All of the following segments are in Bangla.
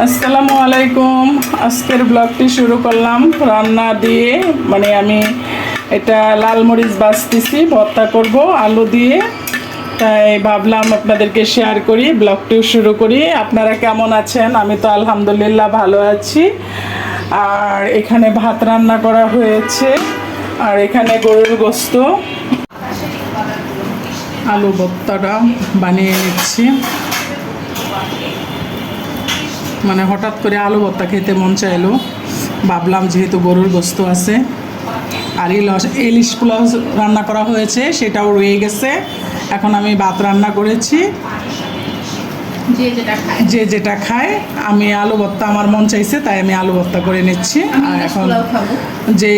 আসসালামু আলাইকুম। আজকের ব্লগটি শুরু করলাম রান্না দিয়ে, মানে আমি এটা লাল মরিচ বাছতেছি, ভর্তা করব আলু দিয়ে। তাই ভাবলাম আপনাদেরকে শেয়ার করি, ব্লগটিও শুরু করি। আপনারা কেমন আছেন? আমি তো আলহামদুলিল্লাহ ভালো আছি। আর এখানে ভাত রান্না করা হয়েছে, আর এখানে গরুর গোশত, আলু ভর্তাটা বানিয়ে নিচ্ছি। মানে হঠাৎ করে আলু ভর্তা খেতে মন চাইলো, ভাবলাম যেহেতু গরুর গোশত আছে আর ইলিশ পোলাও রান্না করা হয়েছে, সেটাও রয়ে গেছে। এখন আমি ভাত রান্না করেছি, যে যেটা খায়। আমি আলু ভর্তা আমার মন চাইছে, তাই আমি আলু ভর্তা করে নিচ্ছি। আর এখন যে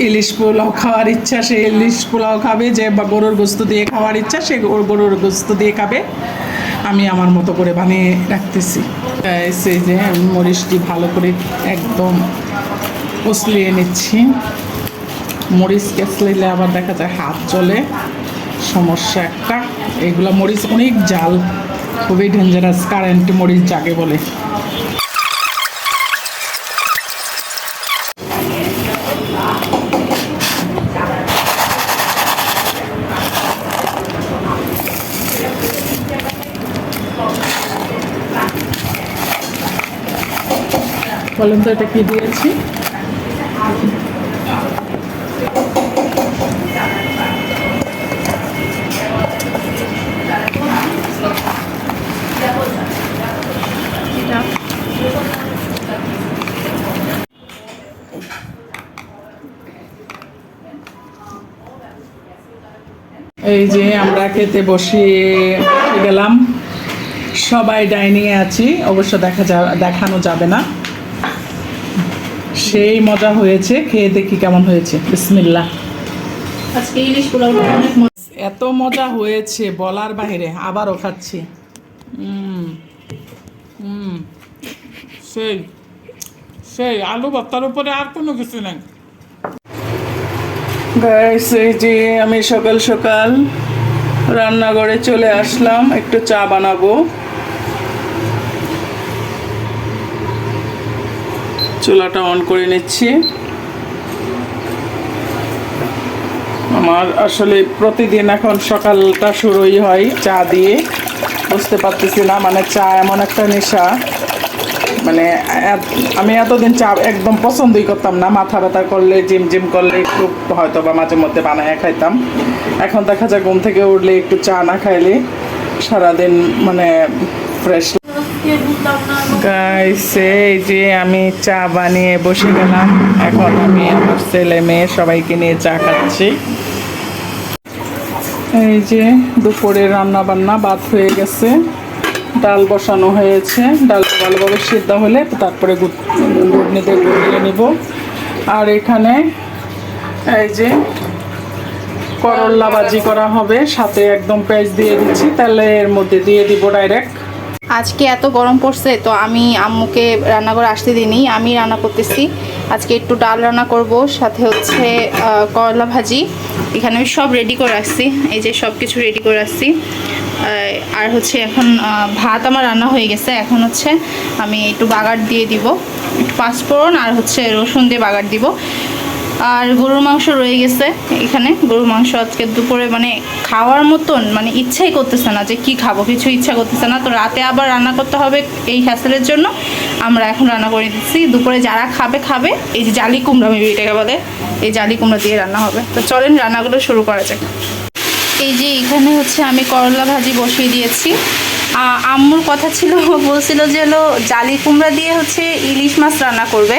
ইলিশ পোলাও খাওয়ার ইচ্ছা সে ইলিশ পোলাও খাবে, যে গরুর গোশত দিয়ে খাওয়ার ইচ্ছা সে গরুর গোশত দিয়ে খাবে। আমি আমার মতো করে বানিয়ে রাখতেছি। সেই যে মরিচটি ভালো করে একদম কষলিয়ে নিচ্ছি। মরিচ কেসলাইলে আবার দেখা যায় হাত জ্বলে, সমস্যা একটা। এগুলো মরিচ অনেক জাল, খুবই ডেঞ্জারাস, কারেন্ট মরিচ যাকে বলে। বলেন তো এটা কি দিয়েছি? এই যে আমরা খেতে বসিয়ে গেলাম, সবাই ডাইনিংয়ে আছি। অবশ্য দেখানো যাবে না। সেই মজা হয়েছে, খেয়ে দেখি কেমন হয়েছে। বিসমিল্লাহ। আজকে ইলিশ পোলাও অনেক এত মজা হয়েছে বলার বাইরে। আবারও খাচ্ছি। সেই সেই আলু ভর্তার উপরে আর কোনো কিছু নাই। গাইস, এই যে আমি সকাল সকাল রান্নাঘরে চলে আসলাম, একটু চা বানাবো। চুলাটা অন করে নিচ্ছি। আমার আসলে প্রতিদিন এখন সকালটা শুরুই হয় চা দিয়ে। বুঝতে পারতেছি না, মানে চা এমন একটা নেশা। মানে আমি এতদিন চা একদম পছন্দই করতাম না। মাথা ব্যথা করলে, জিম করলে একটু হয়তো বা মাঝে মধ্যে বানায় খাইতাম। এখন দেখা যায় ঘুম থেকে উঠলে একটু চা না খাইলে সারাদিন মানে ফ্রেশ। গাইস, এই যে আমি চা বানিয়ে বসে গেলাম। এখন আমি আমার ছেলে মেয়ে সবাইকে নিয়ে চা খাচ্ছি। এই যে দুপুরে রান্না বান্না, ভাত হয়ে গেছে, ডাল বসানো হয়েছে। ডাল ভালোভাবে সিদ্ধ হলে তারপরে ঘুটনিতে গুলিয়ে নিব। আর এখানে এই যে করলা ভাজি করা হবে, সাথে একদম পেঁয়াজ দিয়ে দিচ্ছি, তাহলে এর মধ্যে দিয়ে দিব ডাইরেক্ট। আজকে এত গরম পড়ছে, তো আমি আম্মুকে রান্নাঘরে আসতে দিইনি, আমি রান্না করতেছি। আজকে একটু ডাল রান্না করব, সাথে হচ্ছে করলা ভাজি। এখানে আমি সব রেডি করে রাখছি, এই যে সব কিছু রেডি করে রাখছি। আর হচ্ছে এখন ভাত আমার রান্না হয়ে গেছে। এখন হচ্ছে আমি একটু বাগার দিয়ে দিব, একটু পাঁচফোড়ন আর হচ্ছে রসুন দিয়ে বাগার দিব। আর গরুর মাংস রয়ে গেছে এখানে। গরুর মাংস আজকে দুপুরে মানে খাওয়ার মতন মানে ইচ্ছাই করতেছে না, যে কি খাবো, কিছু ইচ্ছা করতেছে না। তো রাতে আবার রান্না করতে হবে, এই হ্যাসেলের জন্য আমরা এখন রান্না করে দিচ্ছি। দুপুরে যারা খাবে, এই যে জালি কুমড়া, মেবি এটাকে বলে, এই জালি কুমড়া দিয়ে রান্না হবে। তো চলেন রান্নাগুলো শুরু করা যাক। এই যে এখানে হচ্ছে আমি করলা ভাজি বসিয়ে দিয়েছি। আম্মুর কথা ছিল, বলছিল যে হলো জালি কুমড়া দিয়ে হচ্ছে ইলিশ মাছ রান্না করবে।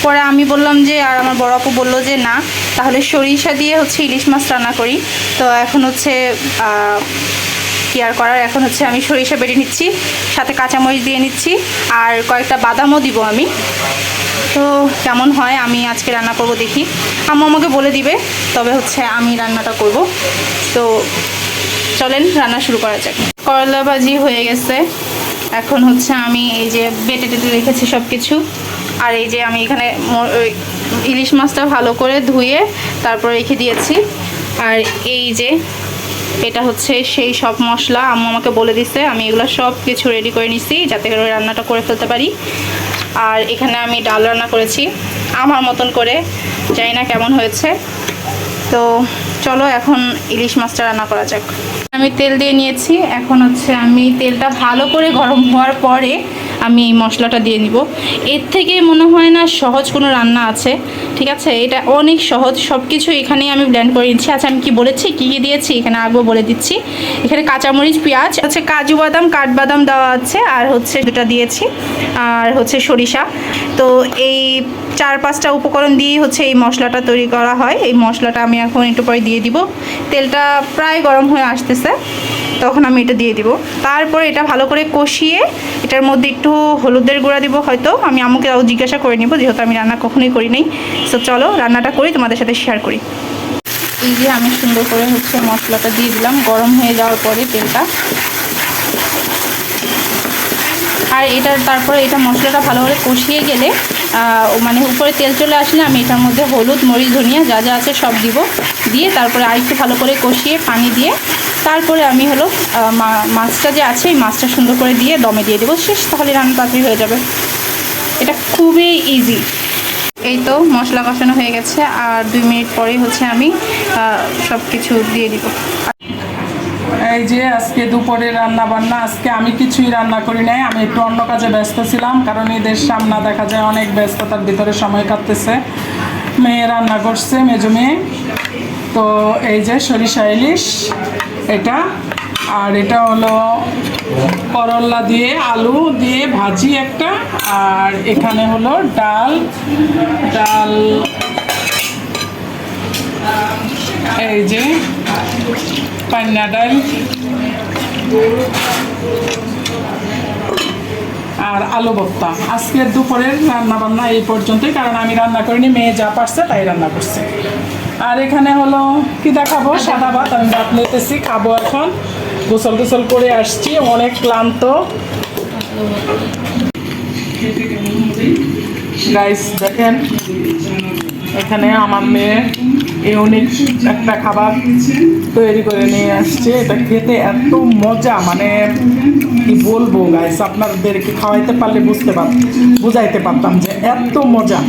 পরে আমি বললাম যে, আর আমার বড় আপু বললো যে না, তাহলে সরিষা দিয়ে হচ্ছে ইলিশ মাছ রান্না করি। তো এখন হচ্ছে কি আর করার, এখন হচ্ছে আমি সরিষা বেটে নিচ্ছি, সাথে কাঁচামরিচ দিয়ে নিচ্ছি, আর কয়েকটা বাদামও দিব আমি। তো কেমন হয় আমি আজকে রান্না করব দেখি। আম্মু আমাকে বলে দিবে, তবে হচ্ছে আমি রান্নাটা করব। তো চলেন রান্না শুরু করা যাক। করলা ভাজি হয়ে গেছে। এখন হচ্ছে আমি এই যে বেটে রেখেছি সব কিছু। আর এই যে আমি এখানে ইলিশ মাছটা ভালো করে ধুয়ে তারপর রেখে দিয়েছি। আর এই যে এটা হচ্ছে সেই সব মশলা আম্মু আমাকে বলে দিছে, আমি এগুলো সব কিছু রেডি করে নিছি যাতে করে রান্নাটা করে ফেলতে পারি। আর এখানে আমি ডাল রান্না করেছি আমার মতন করে, জানি না কেমন হয়েছে। তো চলো এখন ইলিশ মাছটা রান্না করা যাক। আমি তেল দিয়ে নিয়েছি, এখন হচ্ছে আমি তেলটা ভালো করে গরম হওয়ার পরে আমি এই মশলাটা দিয়ে নিব। এর থেকে মনে হয় না সহজ কোনো রান্না আছে, ঠিক আছে? এটা অনেক সহজ, সব কিছু এখানেই আমি ব্লেন্ড করে নিচ্ছি। আচ্ছা আমি কি বলেছি, কী কী দিয়েছি এখানে আগেও বলে দিচ্ছি। এখানে কাঁচামরিচ, পেঁয়াজ, হচ্ছে কাজু বাদাম, কাঠবাদাম দেওয়া আছে, আর হচ্ছে দুটা দিয়েছি, আর হচ্ছে সরিষা। তো এই 4-5টা উপকরণ দিয়েই হচ্ছে এই মশলাটা তৈরি করা হয়। এই মশলাটা আমি এখন একটু পরে দিয়ে দিব। তেলটা প্রায় গরম হয়ে আসতেছে, তখন আমি এটা দিয়ে দিব। তারপরে এটা ভালো করে কষিয়ে এটার মধ্যে একটু হলুদের গুঁড়া দিব হয়তো, আমি আম্মুকে তাও জিজ্ঞাসা করে নিব, যেহেতু আমি রান্না কখনোই করি নাই। সো চলো রান্নাটা করি, তোমাদের সাথে শেয়ার করি। এই যে আমি সুন্দর করে হচ্ছে মশলাটা দিয়ে দিলাম গরম হয়ে যাওয়ার পরে তেলটা। আর তারপরে এটা মশলাটা ভালো করে কষিয়ে গেলে মানে উপরে তেল চলে আসলে আমি এটার মধ্যে হলুদ, মরিচ, ধনিয়া যা যা আছে সব দিব, দিয়ে তারপরে আরেকটু ভালো করে কষিয়ে পানি দিয়ে তারপরে আমি হলো মাছটা যে আছে এই মাছটা সুন্দর করে দিয়ে দমে দিয়ে দেবো, শেষ। তাহলে রান্না তাড়াতাড়ি হয়ে যাবে। এটা খুবই ইজি। এই তো মশলা কষানো হয়ে গেছে, আর 2 মিনিট পরেই হচ্ছে আমি সব কিছু দিয়ে দিব। এই যে আজকে দুপুরে রান্না বান্না, আজকে আমি কিছুই রান্না করি নাই, আমি একটু অন্য কাজে ব্যস্ত ছিলাম, কারণ ঈদের সামনে দেখা যায় অনেক ব্যস্ততার ভিতরে সময় কাটতেছে। মেয়ে রান্না করছে, মেজো মেয়ে। তো এই যে সরিষা ইলিশ এটা, আর এটা হলো করলা দিয়ে আলু দিয়ে ভাজি একটা, আর এখানে হলো ডাল এই যে পান্না ডাল আর আলু ভর্তা। আজকের দুপুরের রান্না বান্না এই পর্যন্তই, কারণ আমি রান্না করিনি, মেয়ে যা পারছে তাই রান্না করছে। আর এখানে হলো কি দেখাবো, সাদা ভাত। আমি ভাত নিতেছি, খাবো এখন। গোসল করে আসছি, অনেক ক্লান্ত। গাইস দেখেন, এখানে আমার মেয়ে ইউনিক একটা খাবার তৈরি করে নিয়ে আসছে। এটা খেতে এত মজা, মানে কি বলবো গাইস, আপনাদেরকে খাওয়াইতে পারলে বুঝাইতে পারতাম যে এত মজা।